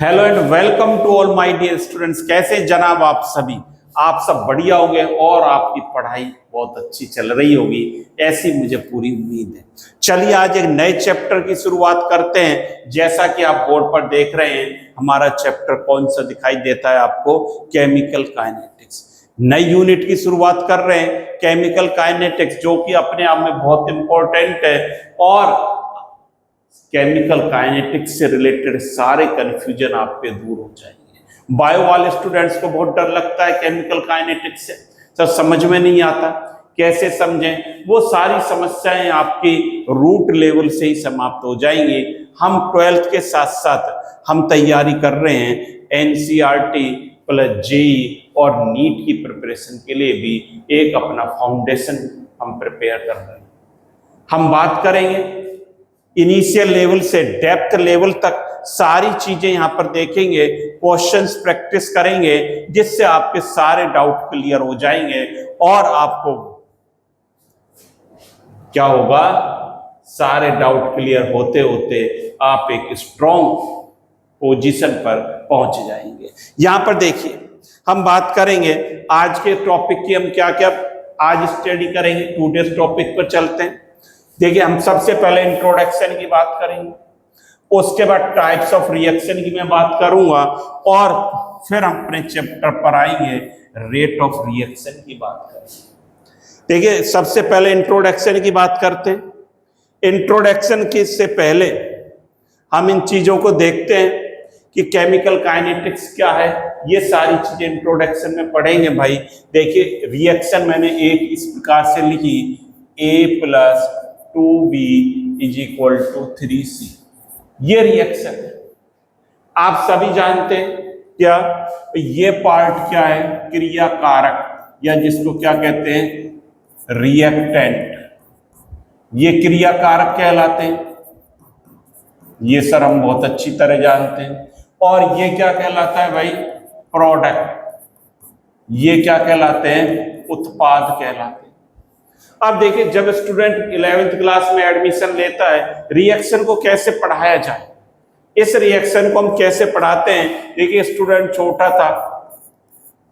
Hello and welcome to all my dear students. कैसे जनाब आप सभी? आप सब बढ़िया होंगे और आपकी पढ़ाई बहुत अच्छी चल रही होगी, ऐसी मुझे पूरी उम्मीद है। चलिए आज एक नए चैप्टर की शुरुआत करते हैं। जैसा कि आप बोर्ड पर देख रहे हैं, हमारा चैप्टर कौन सा दिखाई देता है आपको? Chemical kinetics. नई यूनिट की शुरुआत कर रहे हैं, केमिकल काइनेटिक्स, जो कि अपने आप में बहुत इंपॉर्टेंट है। और केमिकल काइनेटिक्स से रिलेटेड सारे कंफ्यूजन आपके दूर हो जाएंगे। बायो वाले स्टूडेंट्स को बहुत डर लगता है केमिकल काइनेटिक्स से, सर समझ में नहीं आता, कैसे समझें? वो सारी समस्याएं आपकी रूट लेवल से ही समाप्त हो जाएंगी। हम 12th के साथ साथ हम तैयारी कर रहे हैं एनसीईआरटी प्लस जेईई और नीट की प्रिपरेशन के लिए भी एक अपना फाउंडेशन हम प्रिपेयर कर रहे हैं। हम बात करेंगे इनिशियल लेवल से डेप्थ लेवल तक, सारी चीजें यहां पर देखेंगे, क्वेश्चंस प्रैक्टिस करेंगे, जिससे आपके सारे डाउट क्लियर हो जाएंगे और आपको क्या होगा, सारे डाउट क्लियर होते होते आप एक स्ट्रॉन्ग पोजीशन पर पहुंच जाएंगे। यहां पर देखिए, हम बात करेंगे आज के टॉपिक की। हम क्या क्या आज स्टडी करेंगे, टूडेज टॉपिक पर चलते हैं। देखिए, हम सबसे पहले इंट्रोडक्शन की बात करेंगे, उसके बाद टाइप्स ऑफ रिएक्शन की मैं बात करूंगा, और फिर हम अपने चैप्टर पर आएंगे रेट ऑफ रिएक्शन की बात करेंगे। देखिए, सबसे पहले इंट्रोडक्शन की बात करते हैं। इंट्रोडक्शन के से पहले हम इन चीजों को देखते हैं कि केमिकल काइनेटिक्स क्या है। ये सारी चीजें इंट्रोडक्शन में पढ़ेंगे भाई। देखिए, रिएक्शन मैंने एक इस प्रकार से लिखी, A + 2B = 3C। ये रिएक्शन है, आप सभी जानते हैं। क्या ये पार्ट क्या है? क्रिया कारक, या जिसको क्या कहते हैं, रिएक्टेंट। ये क्रिया कारक कहलाते हैं, ये सर हम बहुत अच्छी तरह जानते हैं। और ये क्या कहलाता है भाई? प्रोडक्ट। ये क्या कहलाते हैं? उत्पाद कहलाते हैं। अब देखिए, जब स्टूडेंट 11th क्लास में एडमिशन लेता है, रिएक्शन को कैसे पढ़ाया जाए, इस रिएक्शन को हम कैसे पढ़ाते हैं। देखिए, स्टूडेंट छोटा था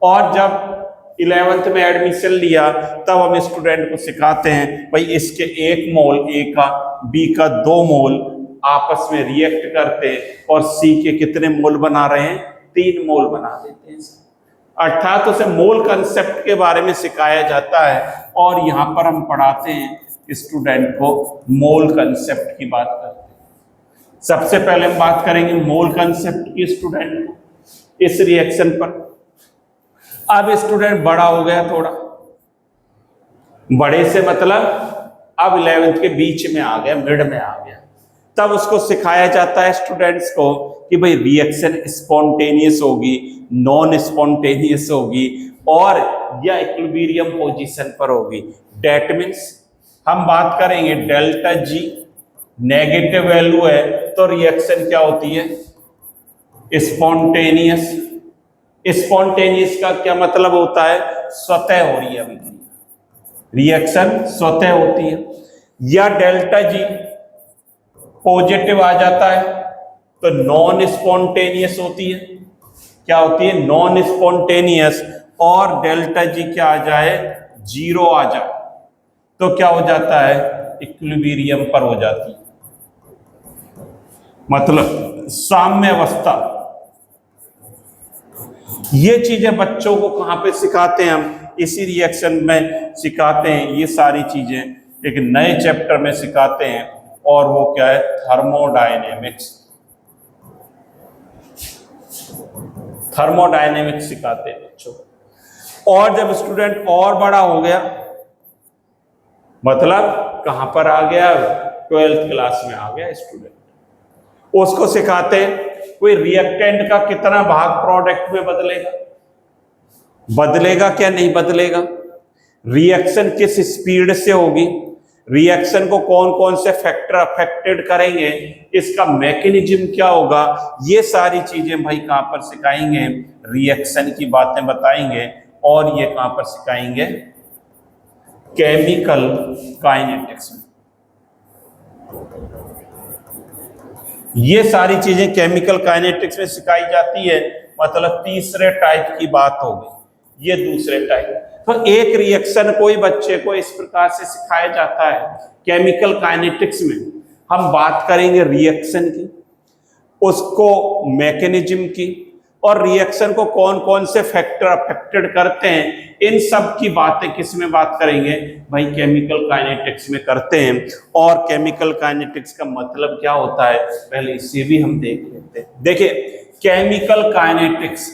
और जब 11th में एडमिशन लिया, तब हम स्टूडेंट को सिखाते हैं भाई, इसके 1 मोल A का B का 2 मोल आपस में रिएक्ट करते और C के कितने मोल बना रहे हैं? 3 मोल बना देते हैं। अर्थात उसे मोल कंसेप्ट के बारे में सिखाया जाता है, और यहाँ पर हम पढ़ाते हैं स्टूडेंट को मोल कंसेप्ट की बात करते हैं। सबसे पहले हम बात करेंगे मोल कंसेप्ट की स्टूडेंट को इस रिएक्शन पर। अब स्टूडेंट बड़ा हो गया, थोड़ा बड़े से मतलब अब 11th के बीच में आ गया, मिड में आ गया, तब उसको सिखाया जाता है स्टूडेंट्स को कि भाई रिएक्शन स्पॉन्टेनियस होगी, नॉन स्पॉन्टेनियस होगी, और या इक्विलिब्रियम पोजीशन पर होगी। दैट मीन्स हम बात करेंगे डेल्टा G नेगेटिव वैल्यू है तो रिएक्शन क्या होती है? स्पॉन्टेनियस। स्पॉन्टेनियस का क्या मतलब होता है? स्वतः हो रही है अभिक्रिया, रिएक्शन स्वतः होती है। या डेल्टा G पॉजिटिव आ जाता है तो नॉन स्पॉन्टेनियस होती है। क्या होती है? Non spontaneous. और डेल्टा G क्या आ जाए? 0 आ जाए तो क्या हो जाता है? इक्विलिब्रियम पर हो जाती है, मतलब साम्य अवस्था। ये चीजें बच्चों को कहां पे सिखाते हैं? हम इसी रिएक्शन में सिखाते हैं। ये सारी चीजें एक नए चैप्टर में सिखाते हैं, और वो क्या है? थर्मोडायनेमिक्स। थर्मोडायनेमिक्स सिखाते हैं बच्चों को। और जब स्टूडेंट और बड़ा हो गया, मतलब कहां पर आ गया? 12th क्लास में आ गया स्टूडेंट, उसको सिखाते हैं कोई रिएक्टेंट का कितना भाग प्रोडक्ट में बदलेगा, बदलेगा क्या नहीं बदलेगा, रिएक्शन किस स्पीड से होगी, रिएक्शन को कौन कौन से फैक्टर अफेक्टेड करेंगे, इसका मैकेनिज्म क्या होगा। ये सारी चीजें भाई कहां पर सिखाएंगे? रिएक्शन की बातें बताएंगे, और ये कहां पर सिखाएंगे? केमिकल काइनेटिक्स में। ये सारी चीजें केमिकल काइनेटिक्स में सिखाई जाती है, मतलब तीसरे टाइप की बात होगी, ये दूसरे टाइप। तो एक रिएक्शन कोई बच्चे को इस प्रकार से सिखाया जाता है केमिकल काइनेटिक्स में। हम बात करेंगे रिएक्शन की, उसको मैकेनिज्म की, और रिएक्शन को कौन कौन से फैक्टर अफेक्टेड करते हैं, इन सब की बातें किस में बात करेंगे भाई, केमिकल काइनेटिक्स में करते हैं। और केमिकल काइनेटिक्स का मतलब क्या होता है, पहले इसे भी हम देख लेते हैं। देखिए केमिकल काइनेटिक्स,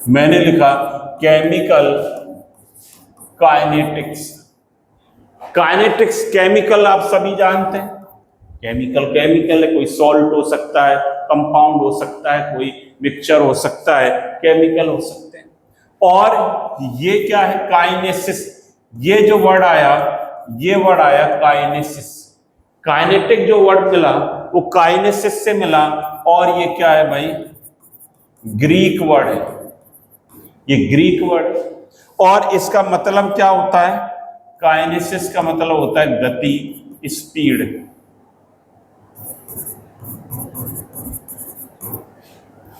मैंने लिखा केमिकल काइनेटिक्स। काइनेटिक्स, केमिकल आप सभी जानते हैं, केमिकल केमिकल है, कोई सॉल्ट हो सकता है, कंपाउंड हो सकता है, कोई मिक्सचर हो सकता है, केमिकल हो सकते हैं। और ये क्या है, काइनेसिस। ये जो वर्ड आया, ये वर्ड आया काइनेसिस। काइनेटिक जो वर्ड मिला वो काइनेसिस से मिला, और ये क्या है भाई, ग्रीक वर्ड है, ये ग्रीक वर्ड। और इसका मतलब क्या होता है, काइनेसिस का मतलब होता है गति, स्पीड।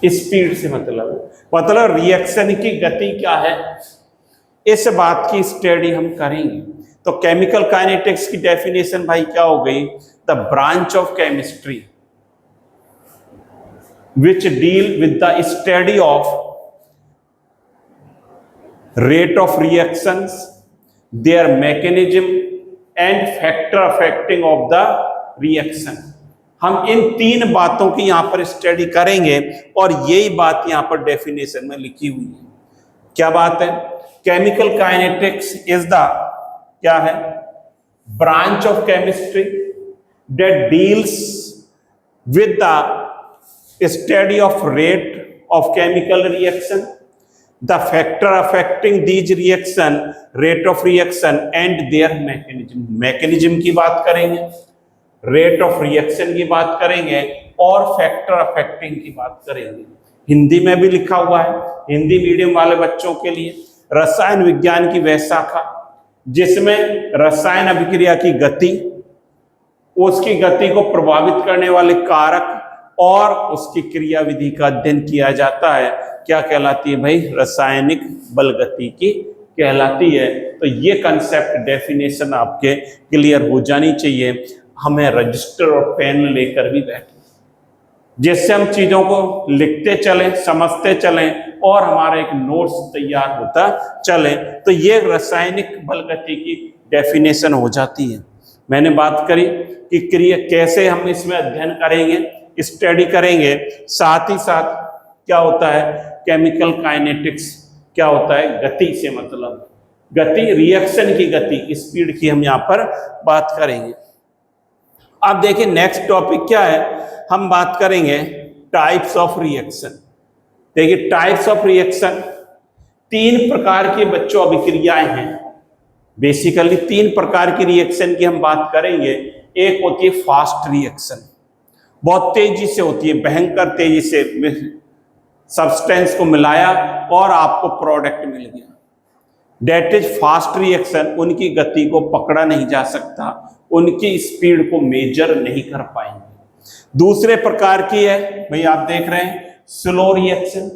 स्पीड से मतलब रिएक्शन की गति क्या है, इस बात की स्टडी हम करेंगे। तो केमिकल काइनेटिक्स की डेफिनेशन भाई क्या हो गई, the branch of chemistry which deal with the study of rate of reactions, their mechanism and factor affecting of the reaction। हम इन तीन बातों की यहां पर स्टडी करेंगे, और यही बात यहां पर डेफिनेशन में लिखी हुई है। क्या बात है, केमिकल काइनेटिक्स इज द क्या है, branch of chemistry that deals with the study of rate of chemical reaction, the factor affecting these reaction, rate of reaction and their mechanism। mechanism की बात करेंगे, rate of reaction की बात करेंगे, और factor affecting की बात करेंगे। हिंदी में भी लिखा हुआ है, हिंदी मीडियम वाले बच्चों के लिए, रसायन विज्ञान की वह शाखा जिसमें रसायन अभिक्रिया की गति, उसकी गति को प्रभावित करने वाले कारक और उसकी क्रियाविधि का अध्ययन किया जाता है, क्या कहलाती है भाई, रासायनिक बल गति की कहलाती है। तो ये कंसेप्ट डेफिनेशन आपके क्लियर हो जानी चाहिए। हमें रजिस्टर और पेन लेकर भी बैठे, जिससे हम चीजों को लिखते चलें, समझते चलें, और हमारा एक नोट्स तैयार होता चले। तो ये रासायनिक बल गति की डेफिनेशन हो जाती है। मैंने बात करी कि क्रिया कैसे हम इसमें अध्ययन करेंगे, स्टडी करेंगे, साथ ही साथ क्या होता है केमिकल काइनेटिक्स, क्या होता है गति से मतलब गति, रिएक्शन की गति, स्पीड की हम यहां पर बात करेंगे। अब देखिए नेक्स्ट टॉपिक क्या है, हम बात करेंगे टाइप्स ऑफ रिएक्शन। देखिए टाइप्स ऑफ रिएक्शन, तीन प्रकार के बच्चों अभिक्रियाएं हैं। बेसिकली तीन प्रकार की रिएक्शन की हम बात करेंगे। एक होती है फास्ट रिएक्शन, बहुत तेजी से होती है, भयंकर तेजी से सब्सटेंस को मिलाया और आपको प्रोडक्ट मिल गया, डेट इज फास्ट रिएक्शन। उनकी गति को पकड़ा नहीं जा सकता, उनकी स्पीड को मेजर नहीं कर पाएंगे। दूसरे प्रकार की है भाई, आप देख रहे हैं स्लो रिएक्शन,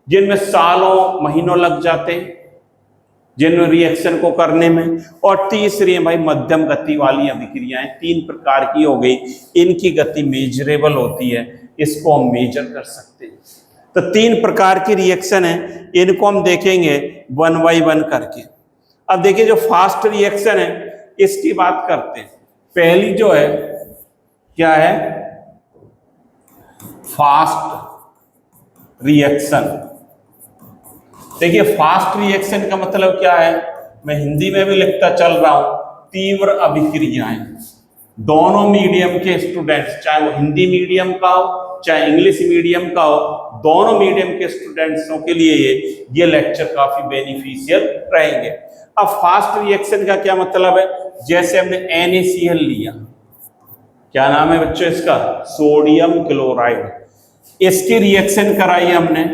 जिनमें सालों महीनों लग जाते हैं जिन रिएक्शन को करने में। और तीसरी है भाई मध्यम गति वाली अभिक्रियाएं, तीन प्रकार की हो गई, इनकी गति मेजरेबल होती है, इसको हम मेजर कर सकते हैं। तो तीन प्रकार की रिएक्शन है, इनको हम देखेंगे वन बाय वन करके। अब देखिए जो फास्ट रिएक्शन है इसकी बात करते हैं। पहली जो है क्या है, फास्ट रिएक्शन। देखिए फास्ट रिएक्शन का मतलब क्या है, मैं हिंदी में भी लिखता चल रहा हूं, तीव्र अभिक्रियाएं। दोनों मीडियम के स्टूडेंट्स, चाहे वो हिंदी मीडियम का हो चाहे इंग्लिश मीडियम का हो, दोनों मीडियम के स्टूडेंट्सों के लिए ये लेक्चर काफी बेनिफिशियल रहेंगे। अब फास्ट रिएक्शन का क्या मतलब है, जैसे हमने NaCl लिया, क्या नाम है बच्चों इसका, सोडियम क्लोराइड, इसकी रिएक्शन कराई हमने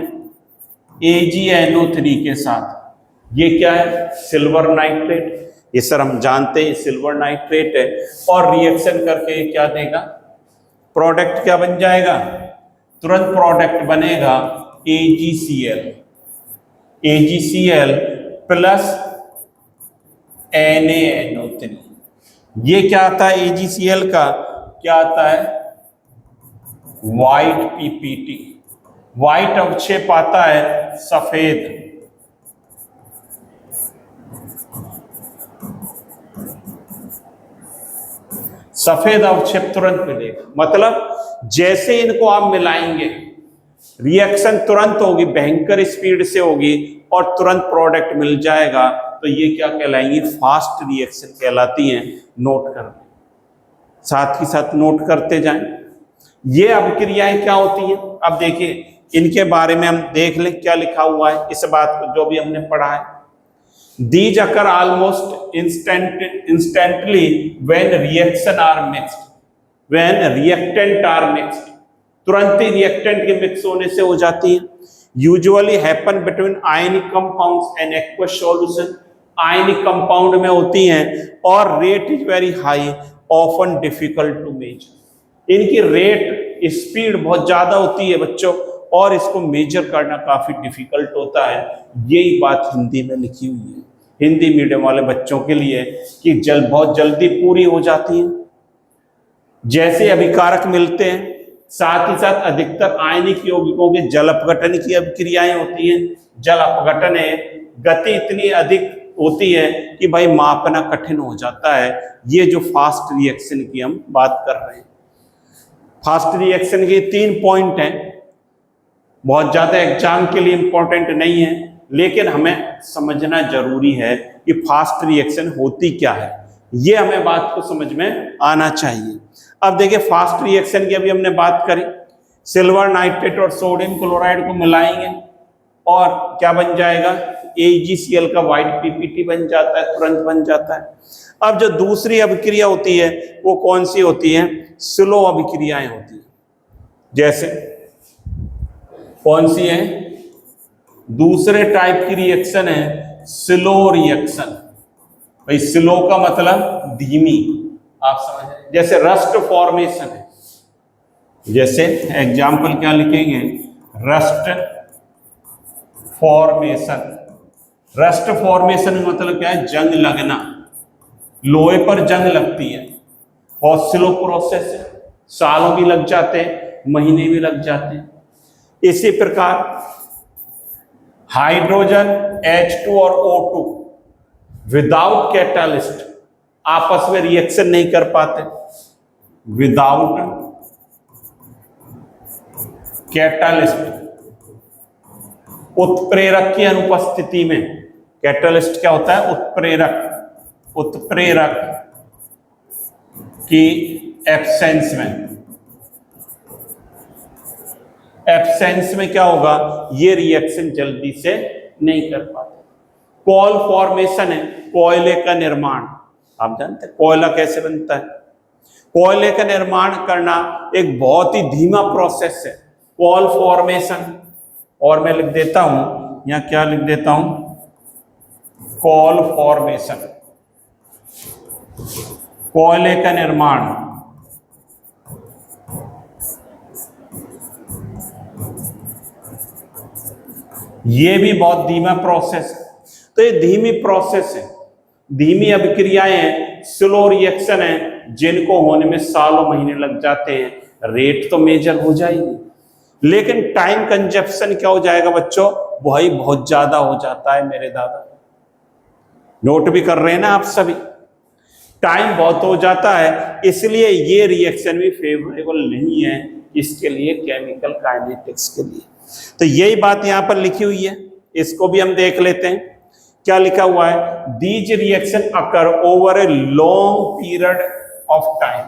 AgNO3 के साथ। ये क्या है, सिल्वर नाइट्रेट, ये सर हम जानते हैं सिल्वर नाइट्रेट है, और रिएक्शन करके क्या देगा, प्रोडक्ट क्या बन जाएगा, तुरंत प्रोडक्ट बनेगा AgCl, AgCl प्लस NaNO3। ये क्या आता है AgCl का, क्या आता है व्हाइट PPT, व्हाइट अवक्षेप आता है सफेद, सफेद अवक्षेप तुरंत मिलेगा। मतलब जैसे इनको आप मिलाएंगे रिएक्शन तुरंत होगी, भयंकर स्पीड से होगी और तुरंत प्रोडक्ट मिल जाएगा। तो ये क्या कहलाएंगी, फास्ट रिएक्शन कहलाती हैं। नोट कर लें, साथ ही साथ नोट करते जाएं। ये अभिक्रियाएं क्या होती हैं, अब देखिए इनके बारे में हम देख लें क्या लिखा हुआ है इस बात को, जो भी हमने पढ़ा है। These occur almost instantly when reaction are mixed, when reactant are mixed, तुरंत ही रिएक्टेंट के मिक्स होने से हो जाती है। Usually happen between ionic compounds and aqueous solution, ionic compound में होती हैं और rate is very high, often difficult to measure. इनकी रेट स्पीड बहुत ज्यादा होती है बच्चों, और इसको मेजर करना काफी डिफिकल्ट होता है। यही बात हिंदी में लिखी हुई है, हिंदी मीडियम वाले बच्चों के लिए, कि बहुत जल्दी पूरी हो जाती है। जैसे अभिकारक मिलते हैं, साथ ही साथ अधिकतर आयनिक यौगिकों के जल अपघटन की अभिक्रियाएं होती हैं। जल अपघटन है, गति इतनी अधिक होती है कि भाई मापना कठिन हो जाता है। ये जो फास्ट रिएक्शन की हम बात कर रहे हैं, फास्ट रिएक्शन के 3 पॉइंट हैं, बहुत ज्यादा एग्जाम के लिए इंपॉर्टेंट नहीं है, लेकिन हमें समझना जरूरी है कि फास्ट रिएक्शन होती क्या है। ये हमें बात को समझ में आना चाहिए। अब देखिए फास्ट रिएक्शन की अभी हमने बात करी, सिल्वर नाइट्रेट और सोडियम क्लोराइड को मिलाएंगे और क्या बन जाएगा, AgCl का व्हाइट PPT बन जाता है, तुरंत बन जाता है। अब जो दूसरी अभिक्रिया होती है वो कौन सी होती है, स्लो अभिक्रियाएं होती है। जैसे कौन सी है, दूसरे टाइप की रिएक्शन है स्लो रिएक्शन। भाई स्लो का मतलब धीमी, आप समझ, जैसे रस्ट फॉर्मेशन है। जैसे एग्जाम्पल क्या लिखेंगे, रस्ट फॉर्मेशन। रस्ट फॉर्मेशन का मतलब क्या है, जंग लगना, लोहे पर जंग लगती है। बहुत स्लो प्रोसेस है, सालों भी लग जाते हैं, महीने भी लग जाते हैं। इसी प्रकार हाइड्रोजन H2 और O2 विदाउट कैटालिस्ट आपस में रिएक्शन नहीं कर पाते, विदाउट कैटालिस्ट, उत्प्रेरक की अनुपस्थिति में। कैटालिस्ट क्या होता है, उत्प्रेरक, उत्प्रेरक की एब्सेंस में, एब्सेंस में क्या होगा, ये रिएक्शन जल्दी से नहीं कर पाते। कॉल फॉर्मेशन है, कोयले का निर्माण। आप जानते हैं कोयला कैसे बनता है, कोयले का निर्माण करना एक बहुत ही धीमा प्रोसेस है, कॉल फॉर्मेशन। और मैं लिख देता हूं, या क्या लिख देता हूं, कॉल फॉर्मेशन, कोयले का निर्माण। ये भी बहुत धीमा प्रोसेस है। तो ये धीमी प्रोसेस है, धीमी अभिक्रियाएं हैं, स्लो रिएक्शन है, जिनको होने में सालों महीने लग जाते हैं। रेट तो मेजर हो जाएगी, लेकिन टाइम कंजप्शन क्या हो जाएगा बच्चों, वही बहुत ज्यादा हो जाता है मेरे दादा। नोट भी कर रहे हैं ना आप सभी, टाइम बहुत हो जाता है, इसलिए ये रिएक्शन भी फेवरेबल नहीं है इसके लिए, केमिकल काइनेटिक्स के लिए। तो यही बात यहां पर लिखी हुई है, इसको भी हम देख लेते हैं। क्या लिखा हुआ है, these reaction occur over a long period of time,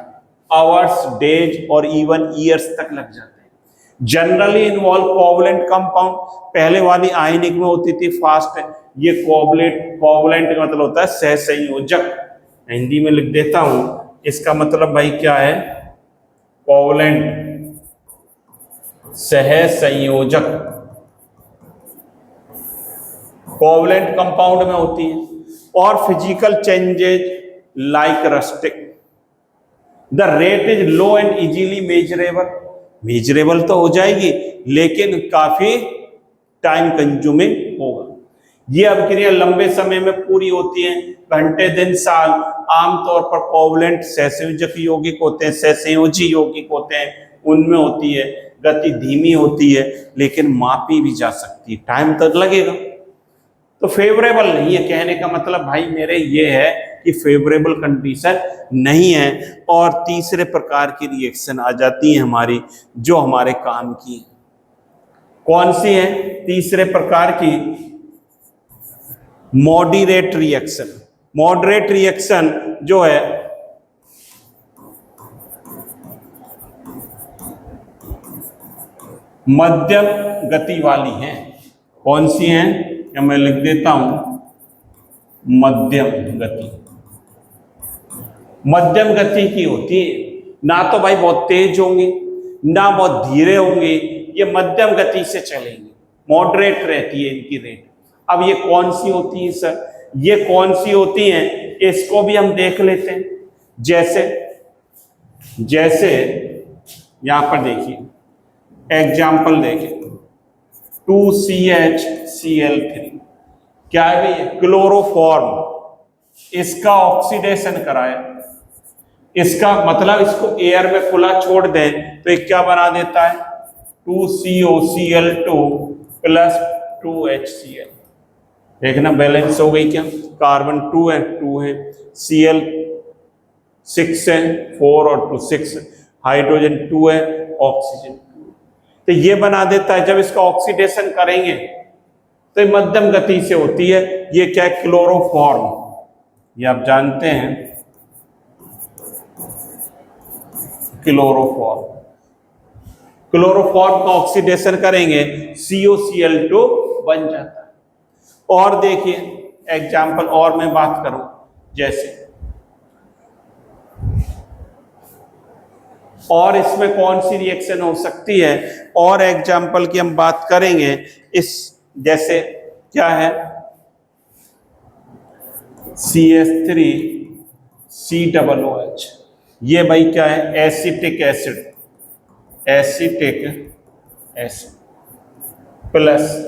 hours, days और इवन ईयर्स तक लग जाते हैं। जनरली इन्वॉल्व कोवलेंट कंपाउंड, पहले वाली आयनिक में होती थी फास्ट है, ये कोवलेंट का मतलब होता है सहसंयोजक। हिंदी में लिख देता हूं, इसका मतलब भाई क्या है, कोवलेंट, सहसंयोजक, कोवलेंट कंपाउंड में होती है। और physical changes like rusting, the rate is low and easily measurable, measurable तो हो जाएगी लेकिन काफी टाइम कंज्यूमिंग होगा। ये अभिक्रिया लंबे समय में पूरी होती है, घंटे दिन साल, आमतौर पर कोवलेंट सहसंयोजक यौगिक होते हैं, सहसंयोजी यौगिक होते हैं, उनमें होती है। गति धीमी होती है लेकिन मापी भी जा सकती है, टाइम तक लगेगा। तो फेवरेबल नहीं है, कहने का मतलब भाई मेरे ये है कि फेवरेबल कंडीशन नहीं है। और तीसरे प्रकार की रिएक्शन आ जाती है हमारी, जो हमारे काम की है। कौन सी है तीसरे प्रकार की? Moderate reaction. मॉडरेट रिएक्शन जो है मध्यम गति वाली है। कौन सी है? या मैं लिख देता हूं, मध्यम गति। मध्यम गति की होती है, ना तो भाई बहुत तेज होंगे ना बहुत धीरे होंगे, ये मध्यम गति से चलेंगे, मॉडरेट रहती है इनकी रेट। अब ये कौन सी होती है सर? ये कौन सी होती हैं, इसको भी हम देख लेते हैं। जैसे यहां पर देखिए एग्जाम्पल देखिए, 2CHCl3 क्या है भैया? क्लोरोफॉर्म। इसका ऑक्सीडेशन कराए, इसका मतलब इसको एयर में खुला छोड़ दें तो ये क्या बना देता है? 2COCl2 plus 2HCl। देखना बैलेंस हो गई क्या? कार्बन 2 है, 2 है, Cl 6 है, 4 और 2 6, हाइड्रोजन 2 है, ऑक्सीजन 2। तो ये बना देता है। जब इसका ऑक्सीडेशन करेंगे तो ये मध्यम गति से होती है। ये क्या है? क्लोरोफॉर्म। ये आप जानते हैं, क्लोरोफॉर्म। क्लोरोफॉर्म का ऑक्सीडेशन करेंगे COCl2 बन जाता है। और देखिए एग्जाम्पल और मैं बात करूं, जैसे और इसमें कौन सी रिएक्शन हो सकती है, और एग्जाम्पल की हम बात करेंगे। इस जैसे क्या है? CH3COOH, ये भाई क्या है? Acetic acid, acetic acid plus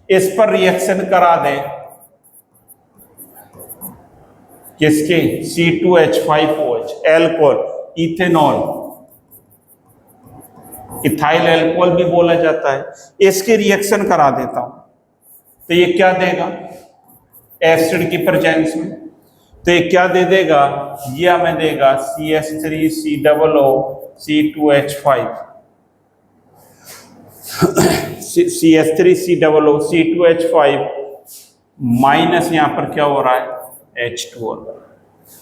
इस पर रिएक्शन करा दें किसके? C2H5OH, alcohol, ethanol, ethyl alcohol भी बोला जाता है। इसकी रिएक्शन करा देता हूं तो ये क्या देगा? एसिड की प्रेजेंस में तो ये क्या दे देगा? ये हमें देगा CH3COO, CH3COO, माइनस यहां पर क्या हो रहा है? H2 हो रहा है।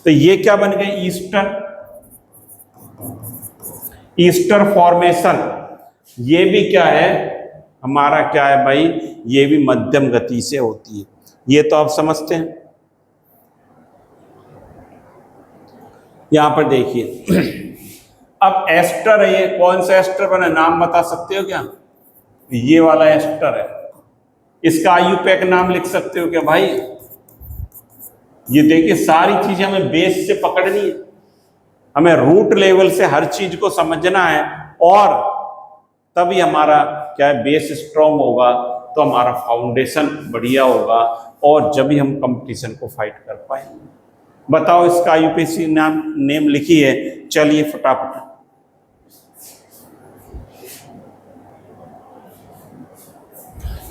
तो ये क्या बन गए? Easter formation. ये भी क्या है हमारा? क्या है भाई? ये भी मध्यम गति से होती है। ये तो आप समझते हैं। यहां पर देखिए अब एस्टर है, ये कौन सा एस्टर बना? नाम बता सकते हो क्या? ये वाला एस्टर है। इसका आयुपैक नाम लिख सकते हो क्या भाई? ये देखिए सारी चीजें हमें बेस से पकड़नी है, हमें रूट लेवल से हर चीज को समझना है, और तभी हमारा क्या है? बेस स्ट्रॉन्ग होगा तो हमारा फाउंडेशन बढ़िया होगा, और जब भी हम कंपटीशन को फाइट कर पाएंगे। बताओ इसका यूपीएससी नेम लिखी है, चलिए फटाफट।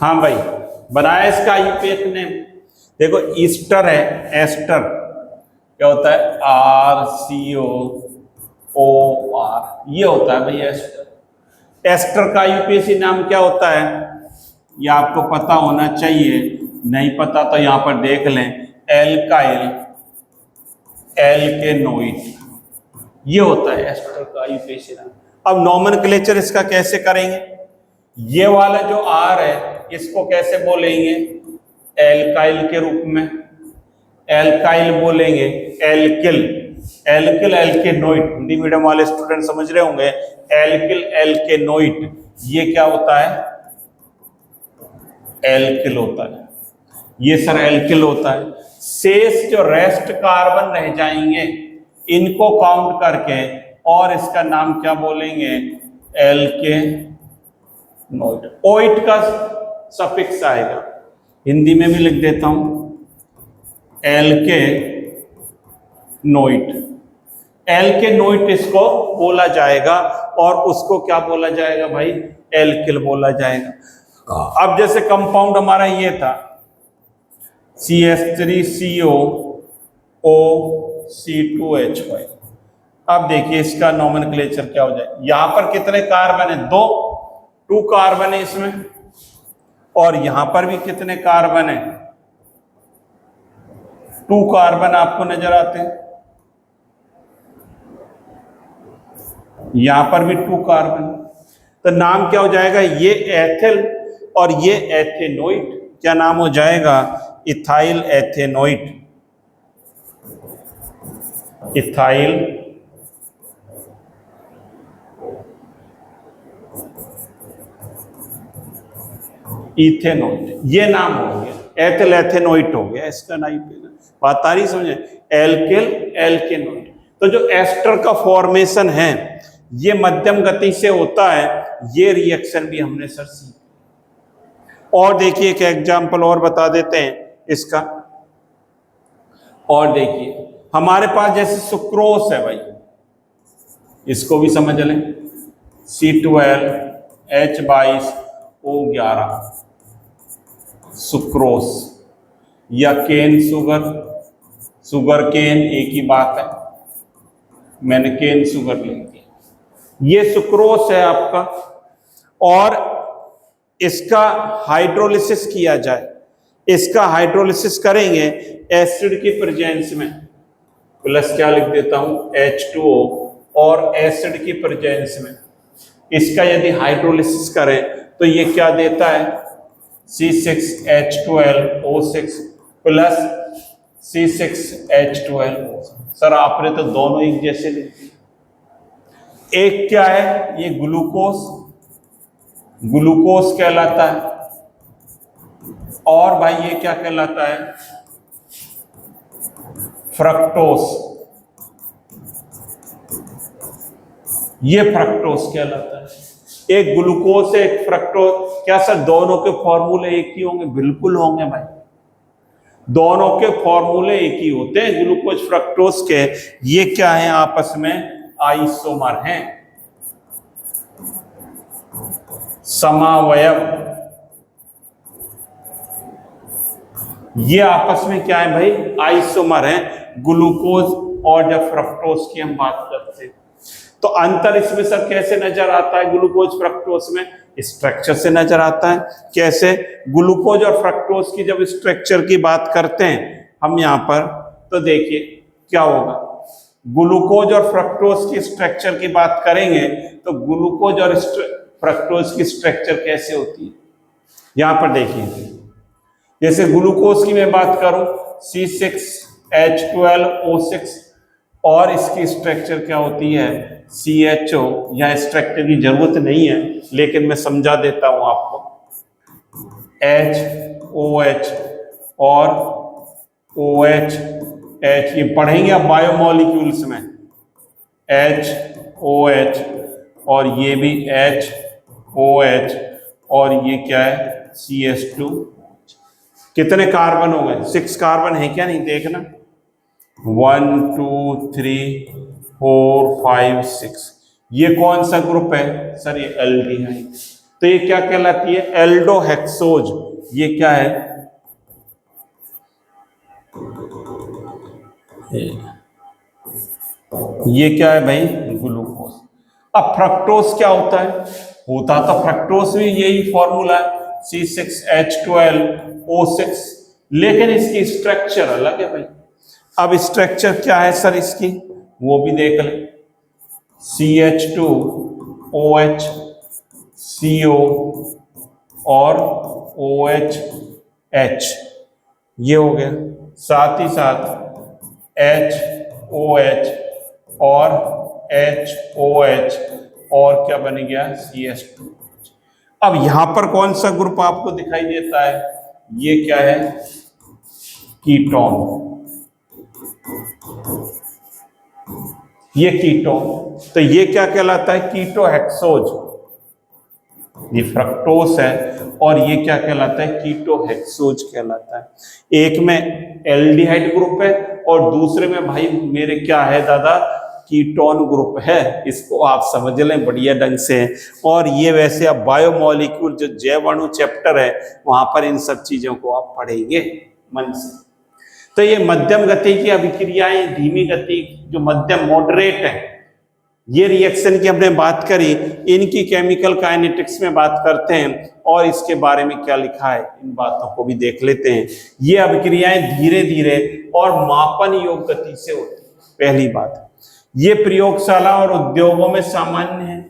हाँ भाई बनाया इसका यूपीएससी नेम। देखो ईस्टर है, एस्टर क्या होता है? RCOOR, ये होता है भाई एस्टर। एस्टर का यूपीएससी नाम क्या होता है? ये आपको पता होना चाहिए, नहीं पता तो यहां पर देख लें। एल्काइल एल्केनोइड, ये होता है एस्टर का यूपीएससी नाम। अब नॉमेनक्लेचर इसका कैसे करेंगे? ये वाला जो R है इसको कैसे बोलेंगे? एल्काइल के रूप में, एल्काइल बोलेंगे, एल्किल, एल्किल एल्केनोइड, हिंदी मीडियम वाले स्टूडेंट समझ रहे होंगे। एल्किल एल्केनोइड, ये क्या होता है? एल्किल होता है। ये सर एल्किल होता है। शेष जो रेस्ट कार्बन रह जाएंगे इनको काउंट करके और इसका नाम क्या बोलेंगे, एल्केनोइड। ओइट का सफिक्स आएगा, हिंदी में भी लिख देता हूं, एल्केनोइड। एल्केनोइड इसको बोला जाएगा और उसको क्या बोला जाएगा भाई, एल्किल बोला जाएगा। अब जैसे कंपाउंड हमारा ये था CH3CO, अब देखिए इसका नोमेनक्लेचर क्या हो जाए। यहां पर कितने कार्बन है, 2 कार्बन है इसमें, और यहां पर भी कितने कार्बन है, 2 कार्बन आपको नजर आते हैं, यहां पर भी 2 कार्बन। तो नाम क्या हो जाएगा, ये एथिल और ये एथेनोइड, क्या नाम हो जाएगा, इथाइल एथेनोइड। इथाइल इथेनोइड, ये नाम हो गया, एथिल एथेनोइड हो गया इसका नाम। बात आ रही समझे, एल्किल एल्केनोइड। तो जो एस्टर का फॉर्मेशन है ये मध्यम गति से होता है, ये रिएक्शन भी हमने सर सीखा। और देखिए एक एग्जांपल और बता देते हैं इसका। और देखिए हमारे पास जैसे सुक्रोस है भाई, इसको भी समझ लें, C12H22O11 सुक्रोस, या केन शुगर, शुगर केन एक ही बात है, मैंने केन शुगर लिख दिया। ये सुक्रोस है आपका, और इसका हाइड्रोलिसिस किया जाए, इसका हाइड्रोलिसिस करेंगे एसिड की प्रेजेंस में, प्लस क्या लिख देता हूं H2O, और एसिड की प्रेजेंस में इसका यदि हाइड्रोलिसिस करें तो ये क्या देता है, C6H12O6 प्लस C6H12O। सर आपने तो दोनों एक जैसे लिख दिए। एक क्या है, ये ग्लूकोज, ग्लूकोज कहलाता है, और भाई ये क्या कहलाता है, फ्रक्टोज, ये फ्रक्टोज कहलाता है। एक ग्लूकोज एक फ्रक्टोज, क्या सर दोनों के फॉर्मूले एक ही होंगे, बिल्कुल होंगे भाई, दोनों के फॉर्मूले एक ही होते हैं ग्लूकोज फ्रक्टोज के। ये क्या है, आपस में आइसोमर हैं, समावयव। ये आपस में क्या है भाई, आइसोमर हैं, ग्लूकोज और जब फ्रक्टोज की हम बात करते हैं। तो अंतर इसमें सर कैसे नजर आता है, ग्लूकोज फ्रक्टोज में स्ट्रक्चर से नजर आता है। कैसे, ग्लूकोज और फ्रक्टोज की जब स्ट्रक्चर की बात करते हैं हम यहां पर, तो देखिए क्या होगा, ग्लूकोज और फ्रक्टोज की स्ट्रक्चर की बात करेंगे तो ग्लूकोज और फ्रक्टोज की स्ट्रक्चर कैसे होती है, यहां पर देखिए, जैसे ग्लूकोज की मैं बात करूं C6H12O6, और इसकी स्ट्रक्चर क्या होती है CHO। यहां स्ट्रक्चर की जरूरत नहीं है लेकिन मैं समझा देता हूं आपको, HOH और OH, ये पढ़ेंगे आप बायोमोलिक्यूल्स में, HOH और ये भी HOH, और ये क्या है CH2। कितने कार्बन हो गए, 6 कार्बन है क्या, नहीं देखना, 1 2 3 4 5 6। ये कौन सा ग्रुप है सर, ये एल्डिहाइड। तो ये क्या कहलाती है, एल्डोहेक्सोज। ये क्या है, ये क्या है भाई, ग्लूकोज। अब फ्रक्टोज क्या होता है, होता तो फ्रक्टोज भी यही फॉर्मूला है C6H12O6, लेकिन इसकी स्ट्रक्चर अलग है भाई। अब स्ट्रक्चर क्या है सर इसकी, वो भी देख लें, CH2OH CO और OHH, ये हो गया, साथ ही साथ HOH और HOH, और क्या बन गया CH2। अब यहां पर कौन सा ग्रुप आपको दिखाई देता है, ये क्या है, कीटोन। ये कीटोन, तो ये क्या कहलाता है? कीटोहेक्सोज। ये फ्रक्टोस है और ये क्या कहलाता है? कीटोहेक्सोज कहलाता है। एक में एल्डिहाइड ग्रुप है और दूसरे में भाई मेरे क्या है दादा? कीटोन ग्रुप है। इसको आप समझ लें बढ़िया ढंग से। और ये वैसे अब बायोमोलिक्यूल जो जैव अणु चैप्टर है वहां पर इन सब चीजों को आप पढ़ेंगे मन से। तो ये मध्यम गति की अभिक्रियाएं, धीमी गति जो मध्यम मॉडरेट है, ये रिएक्शन की हमने बात करी। इनकी केमिकल काइनेटिक्स में बात करते हैं और इसके बारे में क्या लिखा है इन बातों को भी देख लेते हैं। ये अभिक्रियाएं धीरे धीरे और मापन योग्य गति से होती है। पहली बात, ये प्रयोगशाला और उद्योगों में सामान्य है।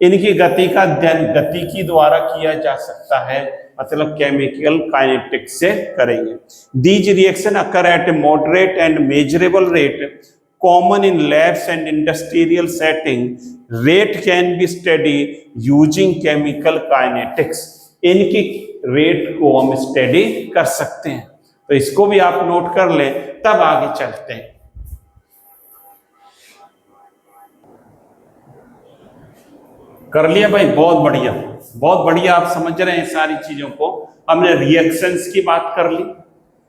इनकी गति का अध्ययन गतिकी द्वारा किया जा सकता है, मतलब केमिकल काइनेटिक्स से करेंगे। These reaction occur at A moderate and measurable rate common in labs and industrial setting. Rate can be study using chemical kinetics. इनकी रेट को हम स्टडी कर सकते हैं, तो इसको भी आप नोट कर लें, तब आगे चलते हैं। कर लिया भाई? बहुत बढ़िया, बहुत बढ़िया। आप समझ रहे हैं सारी चीजों को। हमने रिएक्शंस की बात कर ली,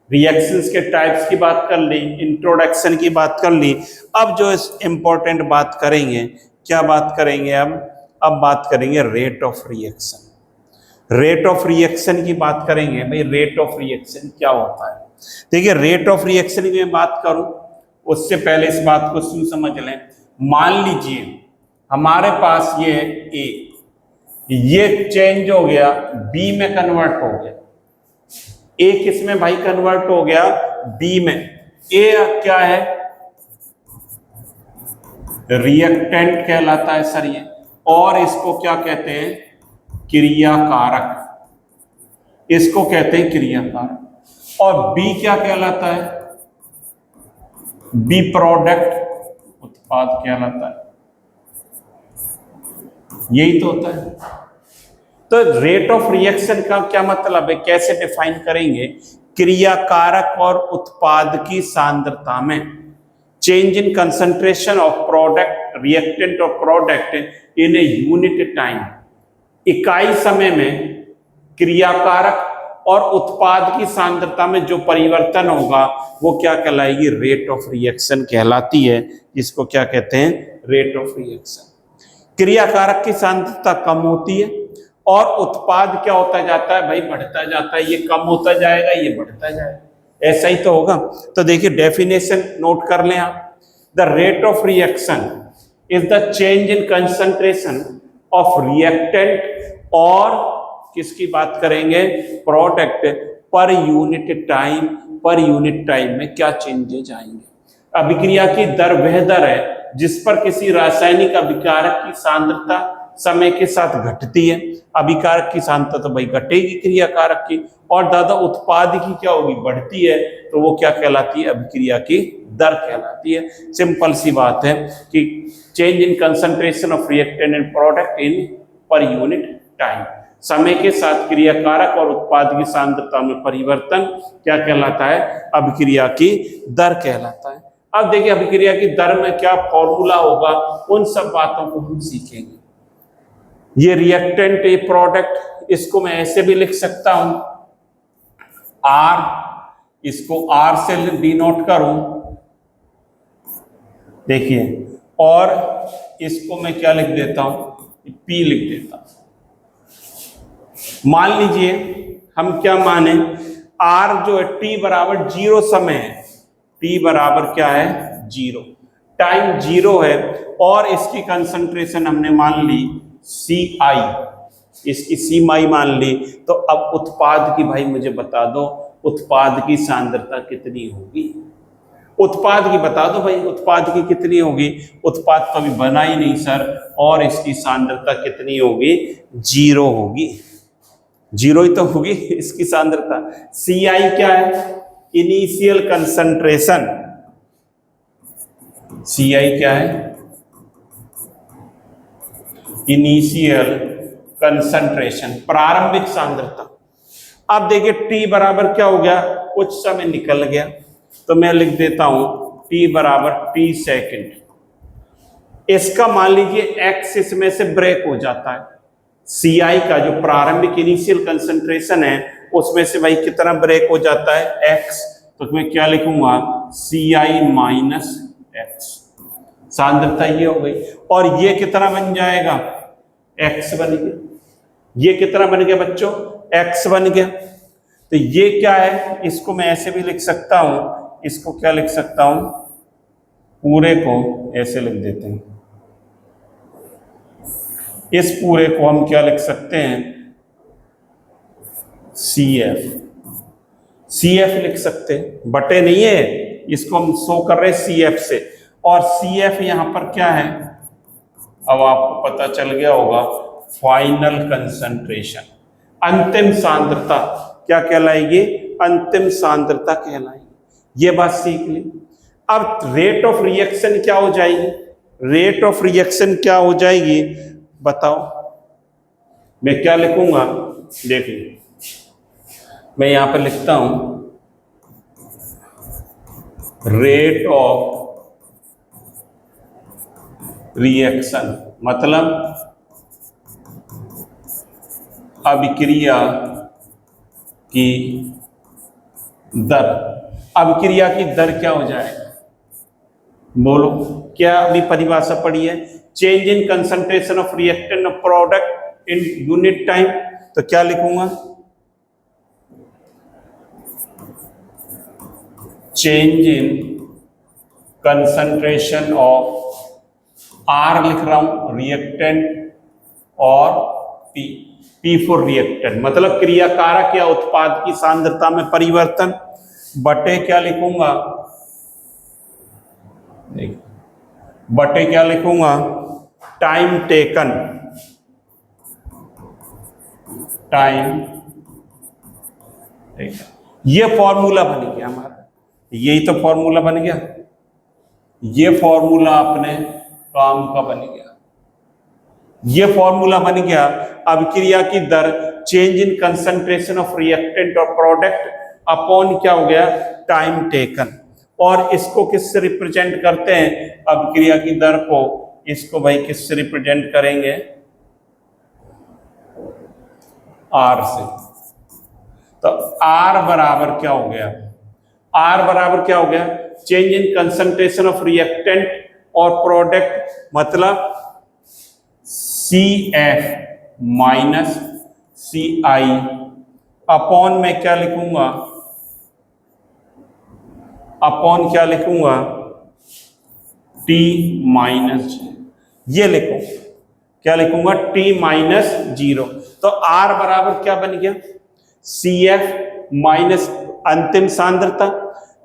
रिएक्शंस के टाइप्स की बात कर ली, इंट्रोडक्शन की बात कर ली। अब जो इम्पोर्टेंट बात करेंगे, क्या बात करेंगे? अब बात करेंगे rate of reaction. Rate of reaction की बात करेंगे। भाई रेट ऑफ रिएक्शन क्या होता है? देखिए, रेट ऑफ रिएक्शन की मैं बात करूं उससे पहले इस बात को समझ लें। मान लीजिए हमारे पास ये ए, ये चेंज हो गया, बी में कन्वर्ट हो गया। ए किस में भाई कन्वर्ट हो गया? बी में। ए क्या है? रिएक्टेंट कहलाता है सर ये, और इसको क्या कहते हैं? क्रियाकारक। इसको कहते हैं क्रियाकारक। और बी क्या कहलाता है? बी प्रोडक्ट, उत्पाद कहलाता है। यही तो होता है। तो रेट ऑफ रिएक्शन का क्या मतलब है, कैसे डिफाइन करेंगे? क्रियाकारक और उत्पाद की सांद्रता में change in concentration of product, reactant और product in a unit time. इकाई समय में क्रियाकारक और उत्पाद की सांद्रता में जो परिवर्तन होगा वो क्या कहलाएगी? रेट ऑफ रिएक्शन कहलाती है। जिसको क्या कहते हैं? Rate of reaction. क्रियाकारक की सांद्रता कम होती है और उत्पाद क्या होता जाता है? भाई बढ़ता जाता है। ये कम होता जाएगा, ये बढ़ता जाएगा, ऐसा ही तो होगा। तो देखिए डेफिनेशन नोट कर लें आप। The rate of reaction is the change in concentration of reactant और किसकी बात करेंगे? Product per unit time. Per unit time में क्या चेंजेज आएंगे? अभिक्रिया की दर वह दर है जिस पर किसी रासायनिक अभिकारक की सांद्रता समय के साथ घटती है। अभिकारक की सांद्रता तो भाई घटेगी क्रियाकारक की, और दादा उत्पाद की क्या होगी? बढ़ती है। तो वो क्या कहलाती है? अभिक्रिया की दर कहलाती है। सिंपल सी बात है कि change in concentration of reactant and product in per unit time. समय के साथ क्रियाकारक और उत्पाद की सांद्रता में परिवर्तन क्या कहलाता है? अभिक्रिया की दर कहलाता है। अब देखिए अभिक्रिया की दर में क्या फॉर्मूला होगा, उन सब बातों को हम सीखेंगे। ये रिएक्टेंट, ये प्रोडक्ट, इसको मैं ऐसे भी लिख सकता हूं आर, इसको आर से डिनोट करूं, देखिए, और इसको मैं क्या लिख देता हूं? पी लिख देता हूं। मान लीजिए हम क्या माने, आर जो है टी बराबर 0 समय है। टी बराबर क्या है? 0, टाइम 0 है, और इसकी कंसंट्रेशन हमने मान ली CI, इसकी CI मान ली। तो अब उत्पाद की भाई मुझे बता दो, उत्पाद की सांद्रता कितनी होगी? उत्पाद की बता दो भाई, उत्पाद की कितनी होगी? उत्पाद तो अभी बना ही नहीं सर, और इसकी सांद्रता कितनी होगी? 0 होगी। 0 ही तो होगी इसकी सांद्रता। CI क्या है? Initial concentration. CI क्या है? इनिशियल कंसंट्रेशन, प्रारंभिक सांद्रता। अब देखिए T बराबर क्या हो गया? कुछ समय निकल गया, तो मैं लिख देता हूं T बराबर T सेकेंड। इसका मान लीजिए एक्स इसमें से ब्रेक हो जाता है, सीआई का जो प्रारंभिक इनिशियल कंसंट्रेशन है उसमें से भाई कितना ब्रेक हो जाता है एक्स, तो मैं क्या लिखूंगा सीआई माइनस एक्स, सांद्रता ये हो गई। और ये कितना बन जाएगा एक्स बन गया, ये कितना बन गया बच्चों एक्स बन गया। तो ये क्या है, इसको मैं ऐसे भी लिख सकता हूं, इसको क्या लिख सकता हूं, पूरे को ऐसे लिख देते हैं, इस पूरे को हम क्या लिख सकते हैं सी एफ लिख सकते हैं, बटे नहीं है, इसको हम शो कर रहे हैं सी एफ से, और सी एफ यहां पर क्या है, अब आपको पता चल गया होगा फाइनल कंसंट्रेशन, अंतिम सांद्रता क्या कहलाएगी, अंतिम सांद्रता कहलाएगी। ये बात सीख ली। अब रेट ऑफ रिएक्शन क्या हो जाएगी, रेट ऑफ रिएक्शन क्या हो जाएगी बताओ, मैं क्या लिखूंगा, देखिए मैं यहां पर लिखता हूं रेट ऑफ रिएक्शन, मतलब अभिक्रिया की दर। अभिक्रिया की दर क्या हो जाएगा, बोलो क्या अभी परिभाषा पढ़ी है, change in concentration of reactant of product in unit time. तो क्या लिखूंगा, change in concentration of, R लिख रहा हूं रिएक्टेंट और पी फॉर रिएक्टेंट, मतलब क्रिया कारक या उत्पाद की सांद्रता में परिवर्तन, बटे क्या लिखूंगा, बटे क्या लिखूंगा टाइम टेकन, टाइम टेकन। ये फॉर्मूला बन गया हमारा, यही तो फॉर्मूला बन गया, ये फॉर्मूला अपने काम का बन गया, ये फॉर्मूला बन गया अभिक्रिया की दर change in concentration of reactant और प्रोडक्ट अपॉन क्या हो गया टाइम टेकन। और इसको किससे रिप्रेजेंट करते हैं, अभिक्रिया की दर को, इसको भाई किससे रिप्रेजेंट करेंगे, आर से। तो आर बराबर क्या हो गया, आर बराबर क्या हो गया, change in concentration of reactant और प्रोडक्ट, मतलब सी एफ माइनस सी आई अपॉन में क्या लिखूंगा, अपॉन क्या लिखूंगा टी माइनस, ये लिखो क्या लिखूंगा टी माइनस 0। तो आर बराबर क्या बन गया, सी एफ माइनस अंतिम सांद्रता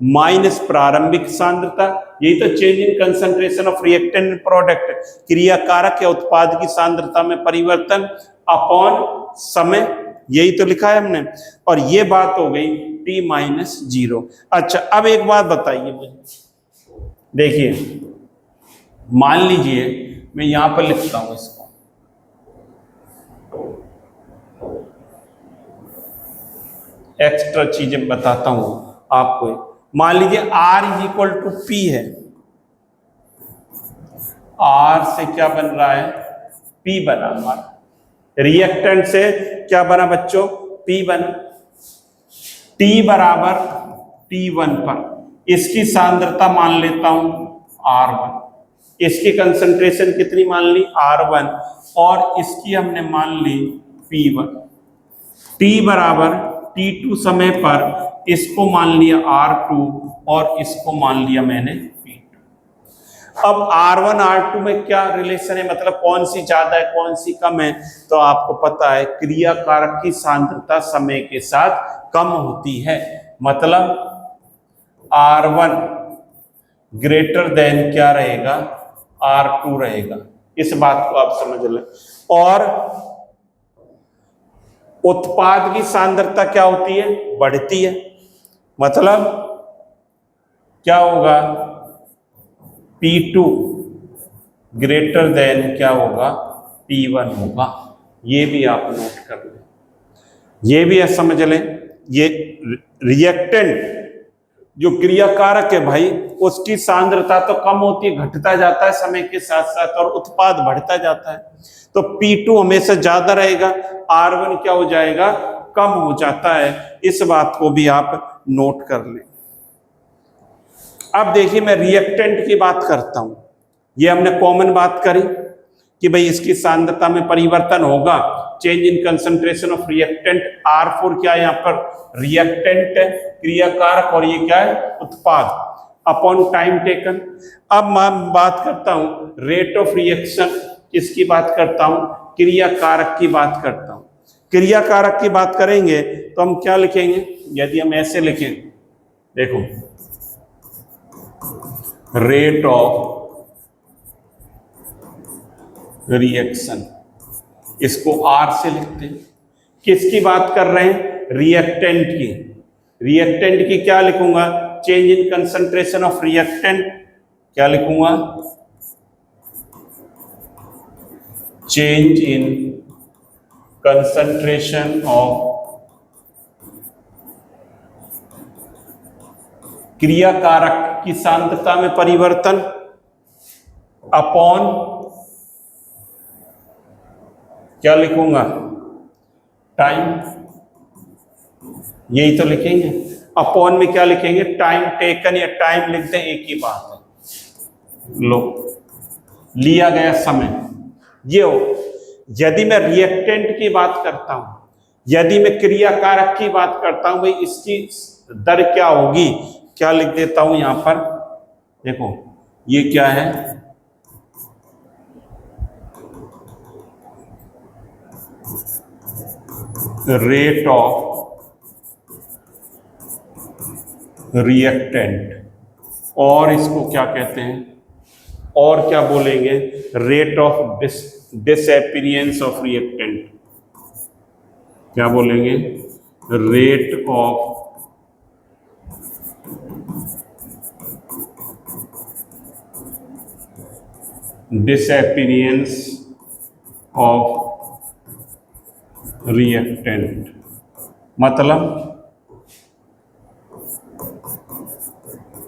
माइनस प्रारंभिक सांद्रता, यही तो change in concentration of reactant product, क्रिया कारक या उत्पाद की सांद्रता में परिवर्तन अपॉन समय, यही तो लिखा है हमने। और ये बात हो गई टी माइनस 0। अच्छा अब एक बात बताइए मुझे, देखिए मान लीजिए मैं यहां पर लिखता हूं इसको, एक्स्ट्रा चीजें बताता हूं आपको। मान लीजिए R is equal to P है, R से क्या बन रहा है P बना, हमारा रिएक्टेंट से क्या बना बच्चों P बना, T बराबर T1 पर इसकी सांद्रता मान लेता हूं R1, इसकी कंसंट्रेशन कितनी मान ली R1 और इसकी हमने मान ली P1, T बराबर T2 समय पर इसको मान लिया R2 और इसको मान लिया मैंने P2। अब R1 R2 में क्या रिलेशन है, मतलब कौन सी ज्यादा है कौन सी कम है, तो आपको पता है क्रिया कारक की सांद्रता समय के साथ कम होती है, मतलब R1 ग्रेटर देन क्या रहेगा R2 रहेगा, इस बात को आप समझ लें। और उत्पाद की सांद्रता क्या होती है, बढ़ती है, मतलब क्या होगा P2 ग्रेटर देन क्या होगा P1 होगा, ये भी आप नोट कर लें, ये भी समझ लें। ये रिएक्टेंट जो क्रिया कारक है भाई उसकी सांद्रता तो कम होती है, घटता जाता है समय के साथ साथ, और उत्पाद बढ़ता जाता है। तो P2 हमेशा ज्यादा रहेगा, R1 क्या हो जाएगा, कम हो जाता है। इस बात को भी आप नोट कर लें। अब देखिए मैं रिएक्टेंट की बात करता हूं। ये हमने कॉमन बात करी कि भाई इसकी सांद्रता में परिवर्तन होगा, change in concentration of reactant. R4 क्या है यहाँ पर, रिएक्टेंट है, क्रियाकारक, और ये क्या है, उत्पाद, अपॉन टाइम टेकन। अब मैं बात करता हूं रेट ऑफ रिएक्शन, किसकी बात करता हूं, क्रियाकारक की बात करता हूं। क्रियाकारक की बात करेंगे तो हम क्या लिखेंगे, यदि हम ऐसे लिखें, देखो रेट ऑफ रिएक्शन, इसको R से लिखते हैं। किसकी बात कर रहे हैं, रिएक्टेंट की। रिएक्टेंट की क्या लिखूंगा, change in concentration of reactant, क्या लिखूंगा, चेंज इन कंसंट्रेशन ऑफ, क्रियाकारक की सांद्रता में परिवर्तन, अपॉन, क्या लिखूंगा, टाइम, यही तो लिखेंगे। अपॉन में क्या लिखेंगे, टाइम टेकन या टाइम लिखते हैं, एक ही बात है। लो, लिया गया समय। ये हो, यदि मैं रिएक्टेंट की बात करता हूं, यदि मैं क्रियाकारक की बात करता हूं, भाई इसकी दर क्या होगी, क्या लिख देता हूं यहां पर, देखो ये क्या है, रेट ऑफ रिएक्टेंट, और इसको क्या कहते हैं, और क्या बोलेंगे, रेट ऑफ डिसएपीरियंस ऑफ रिएक्टेंट, क्या बोलेंगे, रेट ऑफ डिसएपीरियंस ऑफ रिएक्टेंट, मतलब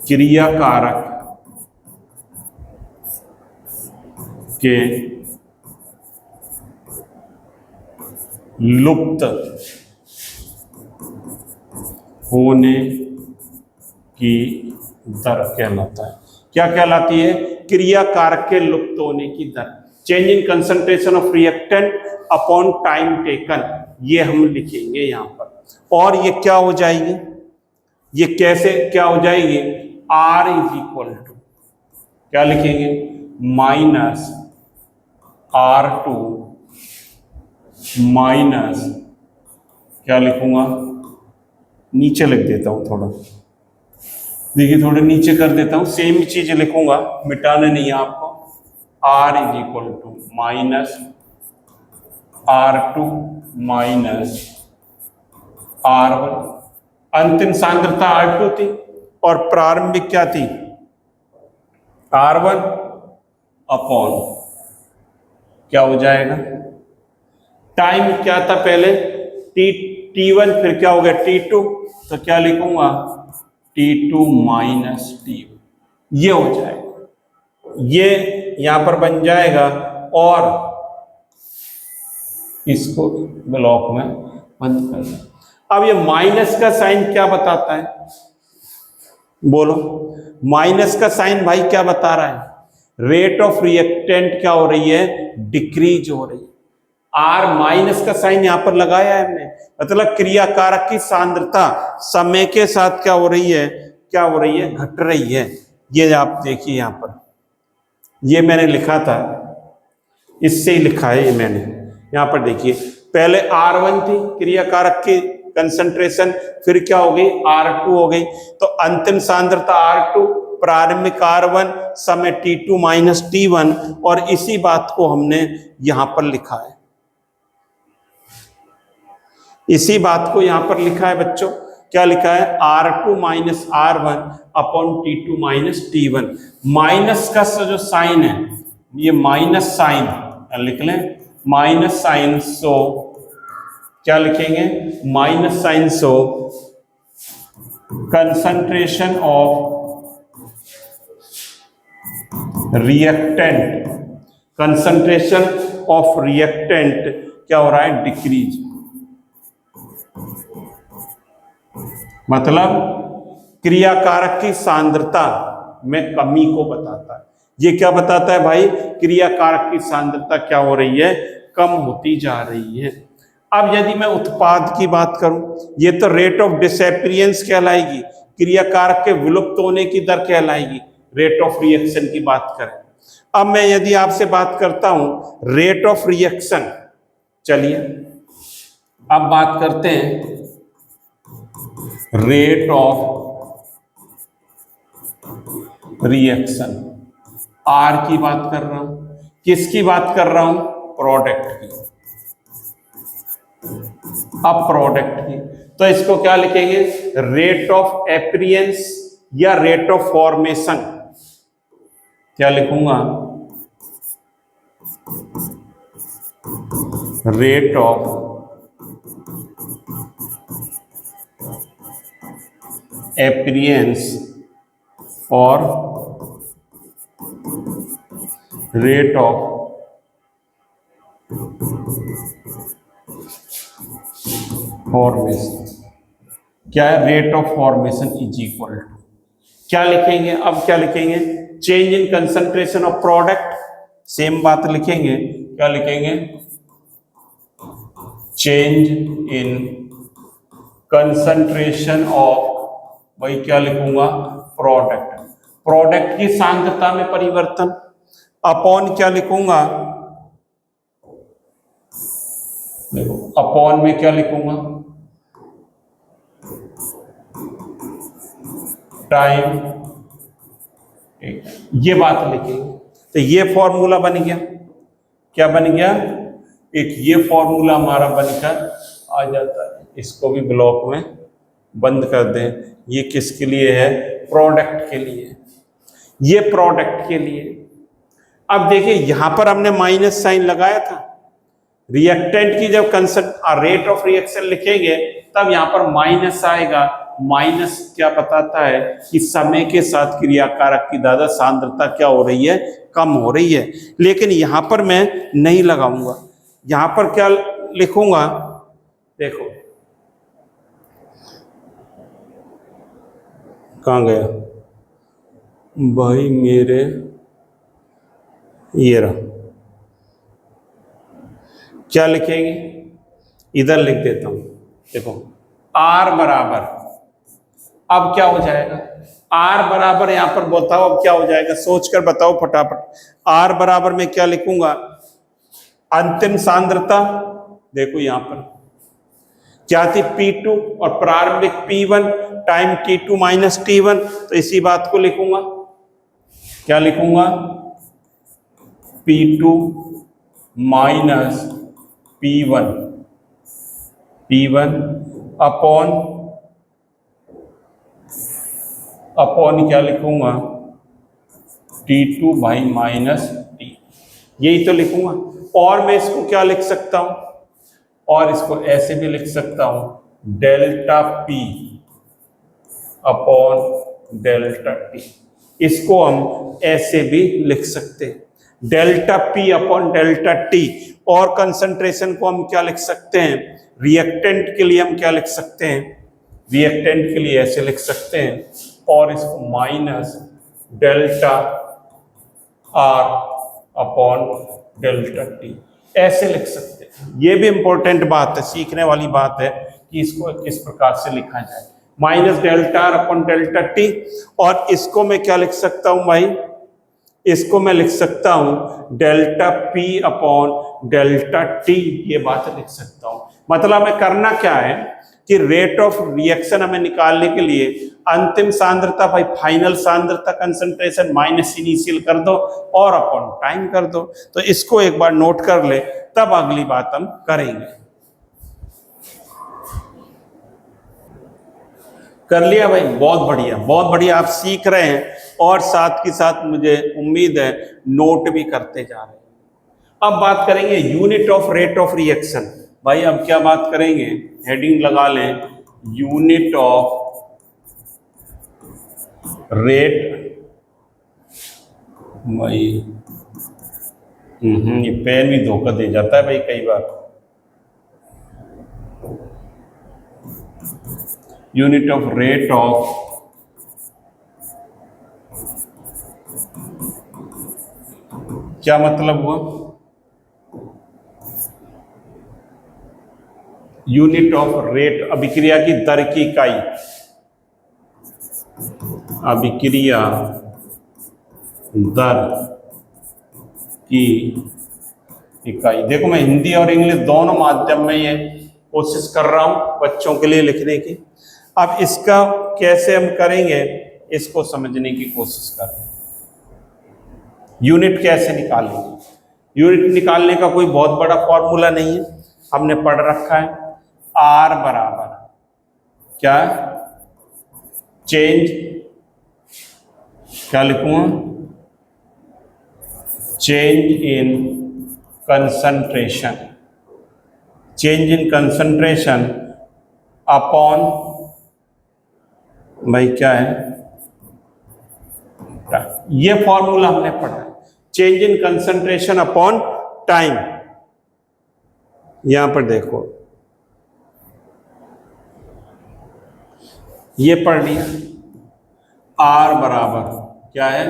क्रियाकारक के लुप्त होने की दर कहलाता है। क्या कहलाती है, क्रियाकारक के लुप्त होने की दर, change in concentration of reactant upon time taken, ये हम लिखेंगे यहां पर। और ये क्या हो जाएगी, ये कैसे क्या हो जाएगी, R इज इक्वल टू, क्या लिखेंगे, माइनस R2 माइनस, क्या लिखूंगा, नीचे लिख देता हूं थोड़ा, देखिए थोड़े नीचे कर देता हूं, सेम चीज लिखूंगा, मिटाने नहीं है आपको। R is equal to minus R2 minus R1। अंतिम सांद्रता R2 थी और प्रारंभिक क्या थी, R1, अपॉन क्या हो जाएगा, टाइम क्या था पहले, T1, फिर क्या हो गया T2, तो क्या लिखूंगा, T2 माइनस T1, ये हो जाएगा, ये यहां पर बन जाएगा। और इसको ब्लॉक में बंद कर दें। अब ये माइनस का साइन क्या बताता है, बोलो, माइनस का साइन भाई क्या बता रहा है, रेट ऑफ रिएक्टेंट क्या हो रही है, डिक्रीज हो रही है। R माइनस का साइन यहां पर लगाया है हमने, मतलब क्रियाकारक की सांद्रता समय के साथ क्या हो रही है, क्या हो रही है, घट रही है। ये आप देखिए यहां पर, ये मैंने लिखा था, इससे ही लिखा है ये मैंने, यहां पर देखिए, पहले R1 थी क्रियाकारक की कंसंट्रेशन, फिर क्या हो गई, R2 हो गई, तो अंतिम सांद्रता R2, प्रारंभिक R1, समय T2 माइनस T1, और इसी बात को हमने यहां पर लिखा है, इसी बात को यहां पर लिखा है बच्चों, क्या लिखा है, R2 minus R1 upon T2 minus T1। Minus का जो साइन है, ये माइनस साइन लिख लें, माइनस साइन, सो क्या लिखेंगे, minus sign, so concentration of reactant, concentration of reactant क्या हो रहा है, डिक्रीज। मतलब क्रियाकारक की सांद्रता में कमी को बताता है। ये क्या बताता है भाई, क्रियाकारक की सांद्रता क्या हो रही है, कम होती जा रही है। अब यदि मैं उत्पाद की बात करूं, ये तो रेट ऑफ डिसएपीरियंस कहलाएगी, क्रियाकारक के विलुप्त होने की दर कहलाएगी। रेट ऑफ रिएक्शन की बात करें, अब मैं यदि आपसे बात करता हूं रेट ऑफ रिएक्शन, चलिए अब बात करते हैं रेट ऑफ रिएक्शन। आर की बात कर रहा हूं, किसकी बात कर रहा हूं, प्रोडक्ट की। अब प्रोडक्ट की तो इसको क्या लिखेंगे, रेट ऑफ एपीरियंस या रेट ऑफ फॉर्मेशन, क्या लिखूंगा, रेट ऑफ एपीरियंस और रेट ऑफ फॉर्मेशन। क्या है, rate of formation is equal to, क्या लिखेंगे, अब क्या लिखेंगे, change in concentration of product, same बात लिखेंगे, क्या लिखेंगे, चेंज इन कंसंट्रेशन ऑफ, वही क्या लिखूंगा, प्रोडक्ट, प्रोडक्ट की सांद्रता में परिवर्तन, अपॉन क्या लिखूंगा, देखो अपॉन में क्या लिखूंगा, टाइम, ये बात लिखेंगे। तो ये फॉर्मूला बन गया, क्या बन गया, एक ये फॉर्मूला हमारा बनकर आ जाता है। इसको भी ब्लॉक में बंद कर दें। ये किसके लिए है, प्रोडक्ट के लिए, ये प्रोडक्ट के लिए। अब देखिए यहां पर हमने माइनस साइन लगाया था, रिएक्टेंट की जब रेट ऑफ रिएक्शन लिखेंगे तब यहां पर माइनस आएगा। माइनस क्या बताता है कि समय के साथ क्रियाकारक की दादा सांद्रता क्या हो रही है, कम हो रही है। लेकिन यहां पर मैं नहीं लगाऊंगा, यहां पर क्या लिखूंगा, देखो कहां गया भाई मेरे, ये रहा, क्या लिखेंगे, इधर लिख देता हूं, देखो आर बराबर, अब क्या हो जाएगा, आर बराबर यहां पर बताओ अब क्या हो जाएगा, सोचकर बताओ फटाफट। आर बराबर में क्या लिखूंगा, अंतिम सांद्रता, देखो यहां पर क्या थी, P2 और प्रारंभिक P1 time T2 minus T1, तो इसी बात को लिखूंगा, क्या लिखूंगा, P2 माइनस P1 अपॉन क्या लिखूंगा, T2 बाई माइनस T, यही तो लिखूंगा। और मैं इसको क्या लिख सकता हूं, और इसको ऐसे भी लिख सकता हूं, delta P upon delta T, इसको हम ऐसे भी लिख सकते हैं, delta P upon delta T। और कंसंट्रेशन को हम क्या लिख सकते हैं, रिएक्टेंट के लिए हम क्या लिख सकते हैं, रिएक्टेंट के लिए ऐसे लिख सकते हैं, और इसको minus delta R upon delta T ऐसे लिख सकते हैं। ये भी इंपॉर्टेंट बात है, सीखने वाली बात है कि इसको किस प्रकार से लिखा जाए, minus delta R upon delta T। और इसको मैं क्या लिख सकता हूं भाई, इसको मैं लिख सकता हूं delta P upon delta T, ये बात लिख सकता हूं। मतलब हमें करना क्या है कि रेट ऑफ रिएक्शन हमें निकालने के लिए अंतिम सांद्रता भाई फाइनल सांद्रता कंसंट्रेशन माइनस इनिशियल कर दो और अपॉन टाइम कर दो। तो इसको एक बार नोट कर ले, तब अगली बात हम करेंगे। कर लिया भाई, बहुत बढ़िया बहुत बढ़िया, आप सीख रहे हैं और साथ के साथ मुझे उम्मीद है नोट भी करते जा रहे हैं। अब बात करेंगे unit of rate of reaction. भाई अब क्या बात करेंगे, हेडिंग लगा लें, यूनिट ऑफ रेट भाई, ये पेन भी धोखा दे जाता है भाई कई बार। यूनिट ऑफ रेट ऑफ क्या मतलब हुआ? यूनिट ऑफ रेट अभिक्रिया की दर की इकाई, अभिक्रिया दर की इकाई। देखो मैं हिंदी और इंग्लिश दोनों माध्यम में ये कोशिश कर रहा हूं बच्चों के लिए लिखने की। अब इसका कैसे हम करेंगे इसको समझने की कोशिश करें। यूनिट कैसे निकालेंगे? यूनिट निकालने का कोई बहुत बड़ा फॉर्मूला नहीं है, हमने पढ़ रखा है। आर बराबर क्या? चेंज, क्या लिखूंगा? Change in concentration, change in concentration upon, भाई क्या है? ये फॉर्मूला हमने पढ़ा है, change in concentration upon time. यहां पर देखो ये पढ़ लिया। आर बराबर क्या है?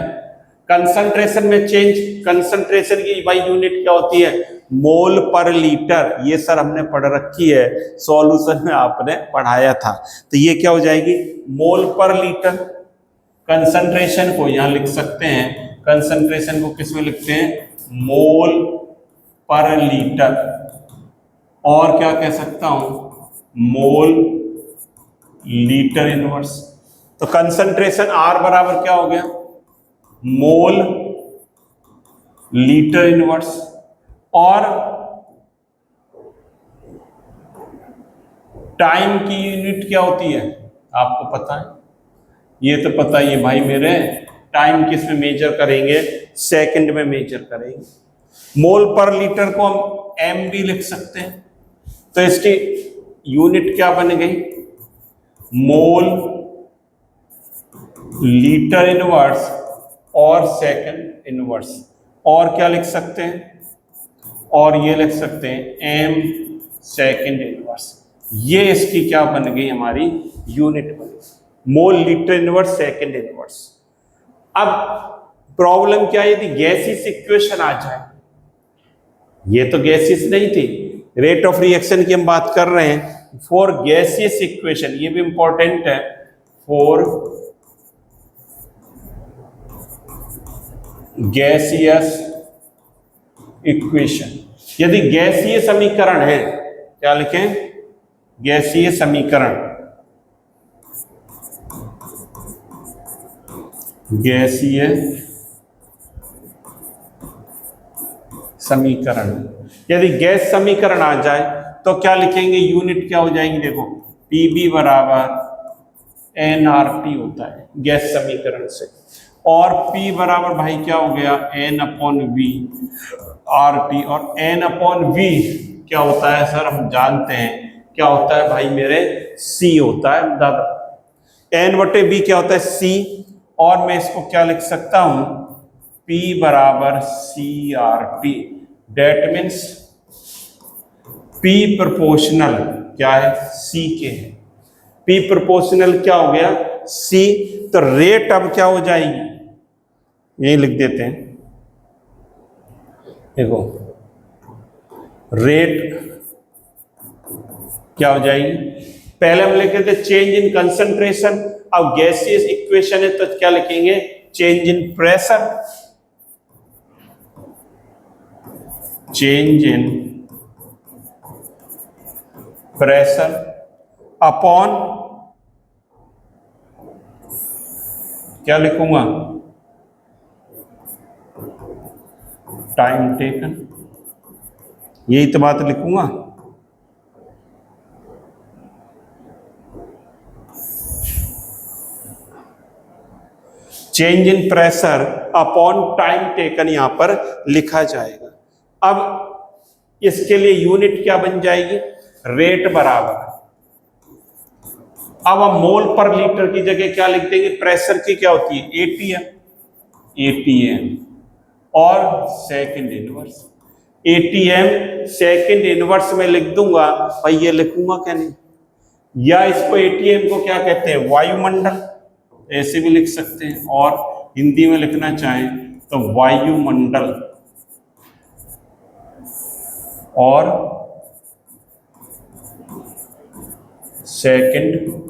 कंसंट्रेशन में चेंज, कंसंट्रेशन की भाई यूनिट क्या होती है? मोल पर लीटर। ये सर हमने पढ़ रखी है, सॉल्यूशन में आपने पढ़ाया था। तो ये क्या हो जाएगी? मोल पर लीटर। कंसंट्रेशन को यहां लिख सकते हैं, कंसंट्रेशन को किस में लिखते हैं? मोल पर लीटर। और क्या कह सकता हूं? Mole litre inverse. तो कंसंट्रेशन आर बराबर क्या हो गया? Mole litre inverse. और टाइम की यूनिट क्या होती है आपको पता है? ये तो पता ही है भाई मेरे। टाइम किस में मेजर करेंगे? सेकंड में मेजर करेंगे। मोल पर लीटर को हम एम भी लिख सकते हैं। तो इसकी यूनिट क्या बन गई? मोल लीटर इनवर्स और सेकंड इनवर्स। और क्या लिख सकते हैं? और ये लिख सकते हैं एम सेकंड इनवर्स। ये इसकी क्या बन गई? हमारी यूनिट बन गई, mole litre inverse second inverse. अब प्रॉब्लम क्या है? यदि गैसियस इक्वेशन आ जाए, ये तो गैसियस नहीं थी, रेट ऑफ रिएक्शन की हम बात कर रहे हैं। फॉर गैसियस इक्वेशन, ये भी इंपॉर्टेंट है, फॉर गैसियस इक्वेशन। यदि गैसीय समीकरण है, क्या लिखें? गैसीय समीकरण, गैसीय समीकरण। यदि गैस समीकरण आ जाए तो क्या लिखेंगे? यूनिट क्या हो जाएंगी? देखो पीबी बराबर एनआरटी होता है गैस समीकरण से। और P बराबर भाई क्या हो गया? N upon V R T. और N अपॉन वी क्या होता है सर? हम जानते हैं क्या होता है भाई मेरे? C होता है दादा। N बटे V क्या होता है? C। और मैं इसको क्या लिख सकता हूं? P बराबर C R T. That means P proportional क्या है? C के है। P प्रोपोर्शनल क्या हो गया? C। तो रेट अब क्या हो जाएगी? यही लिख देते हैं, देखो रेट क्या हो जाएगी? पहले हम लिखे थे चेंज इन कंसंट्रेशन, अब गैसियस इक्वेशन है तो क्या लिखेंगे? Change in pressure. Change in pressure upon क्या लिखूंगा? Time taken. यही तो बात लिखूंगा। चेंज इन प्रेशर अपॉन टाइम टेकन यहां पर लिखा जाएगा। अब इसके लिए यूनिट क्या बन जाएगी? रेट बराबर अब हम मोल पर लीटर की जगह क्या लिख देंगे, प्रेशर की क्या होती है, एटीएम, एटीएम और second inverse, ATM second inverse में लिख दूंगा भाई, ये लिखूंगा क्या नहीं, या इसको एटीएम को क्या कहते हैं, वायुमंडल, ऐसे भी लिख सकते हैं, और हिंदी में लिखना चाहें तो वायुमंडल और सेकंड,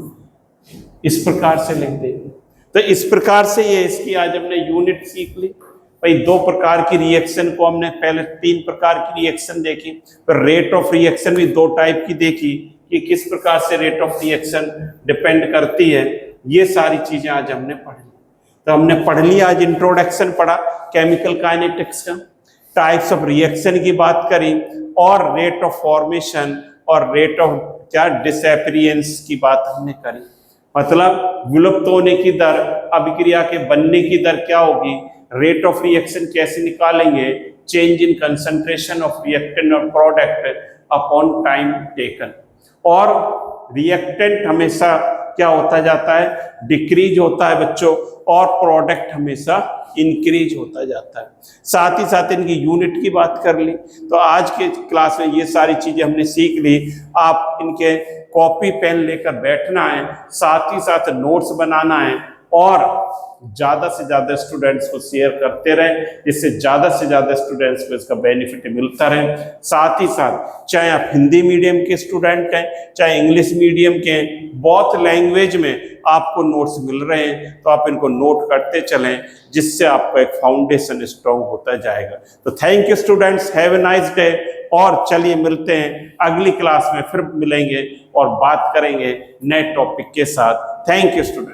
इस प्रकार से लिख देंगे। तो इस प्रकार से ये इसकी आज हमने यूनिट सीख ली भाई। दो प्रकार की रिएक्शन को हमने पहले, तीन प्रकार की रिएक्शन देखी, फिर रेट ऑफ रिएक्शन भी दो टाइप की देखी कि किस प्रकार से रेट ऑफ रिएक्शन डिपेंड करती है। ये सारी चीजें आज हमने पढ़ी। तो हमने पढ़ लिया आज, इंट्रोडक्शन पढ़ा केमिकल काइनेटिक्स का, टाइप्स ऑफ रिएक्शन की बात करी, और रेट ऑफ फॉर्मेशन और रेट ऑफ क्या डिसएपीरियंस की बात हमने करी। मतलब विलुप्त होने की दर, अभिक्रिया के बनने की दर क्या होगी, रेट ऑफ रिएक्शन कैसे निकालेंगे, change in concentration of reactant और प्रोडक्ट अपॉन टाइम टेकन। और रिएक्टेंट हमेशा क्या होता जाता है, डिक्रीज होता है बच्चों, और प्रोडक्ट हमेशा इंक्रीज होता जाता है। साथ ही साथ इनकी यूनिट की बात कर ली। तो आज के क्लास में ये सारी चीजें हमने सीख ली। आप इनके कॉपी पेन लेकर बैठना है, साथ ही साथ नोट्स बनाना है, और ज्यादा से ज्यादा स्टूडेंट्स को शेयर करते रहें, जिससे ज्यादा से ज्यादा स्टूडेंट्स को इसका बेनिफिट मिलता रहे। साथ ही साथ चाहे आप हिंदी मीडियम के स्टूडेंट हैं, चाहे इंग्लिश मीडियम के हैं, बहुत लैंग्वेज में आपको नोट्स मिल रहे हैं, तो आप इनको नोट करते चलें, जिससे आपका एक फाउंडेशन स्ट्रॉन्ग होता जाएगा। तो thank you students, have a nice day. और चलिए मिलते हैं अगली क्लास में, फिर मिलेंगे और बात करेंगे नए टॉपिक के साथ। Thank you student.